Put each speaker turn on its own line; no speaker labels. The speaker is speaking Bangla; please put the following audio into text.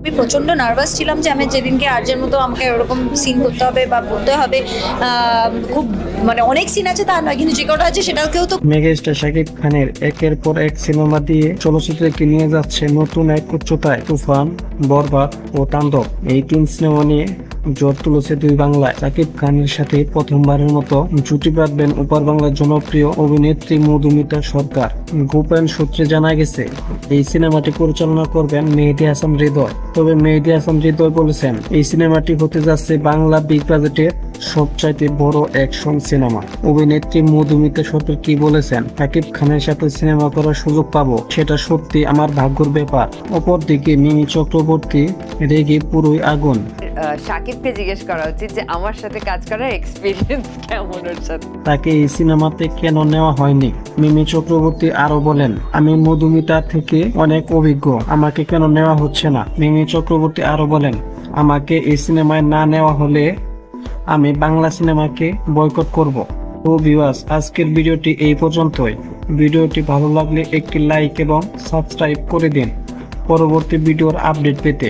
আমি প্রচণ্ড নার্ভাস ছিলাম যে আমি যেদিনকে আর্যের মতো আমাকে ওরকম সিন করতে হবে বা বলতে হবে। খুব মানে অনেক সিন আছে তা নয়, কিন্তু যে কটা আছে সেটাকেও তো।
মেগাস্টার শাকিব খানের একের পর এক সিনেমা দিয়ে চলচ্চিত্রকে নিয়ে যাচ্ছে নতুন এক উচ্চতায়। তুফান, বরবাদ ও তাণ্ডব, এই 3 সিনেমা নিয়ে জোর তুলেছে দুই বাংলায়। শাকিব খানের সাথে প্রথমবারের মতো জুটি বাঁধবেন ওপার বাংলার জনপ্রিয় অভিনেত্রী মধুমিতা সরকার। গোপন সূত্রে জানা গেছে এই সিনেমাটি পরিচালনা করবেন মেহেদী হাসান হৃদয়। তবে মেহেদী হাসান হৃদয় বলেছেন এই সিনেমাটি হতে যাচ্ছে বাংলা বিগ বাজেটের সবচাইতে বড় অ্যাকশন সিনেমা। অভিনেত্রী মধুমিতা সরকার কি বলেছেন, শাকিব খানের সাথে সিনেমা করার সুযোগ পাবো সেটা সত্যি আমার ভাগ্যের ব্যাপার। অপরদিকে মিমি চক্রবর্তী রেগে পুরোই আগুন।
শাকিবকে জিজ্ঞেস করা উচিত যে আমার সাথে কাজ করার এক্সপিরিয়েন্স কেমন ওর সাথে।
তাকে এই সিনেমাতে কেন নেওয়া হয়নি? মিমি চক্রবর্তী আরো বলেন, আমি মধুমিতা থেকে অনেক অভিজ্ঞ, আমাকে কেন নেওয়া হচ্ছে না। মিমি চক্রবর্তী আরো বলেন, আমাকে এই সিনেমায় না নেওয়া হলে আমি বাংলা সিনেমাকে বয়কট করব। তো ভিউয়ার্স, আজকের ভিডিওটি এই পর্যন্তই। ভিডিওটি ভালো লাগলে একটি লাইক এবং সাবস্ক্রাইব করে দিন পরবর্তী ভিডিওর আপডেট পেতে।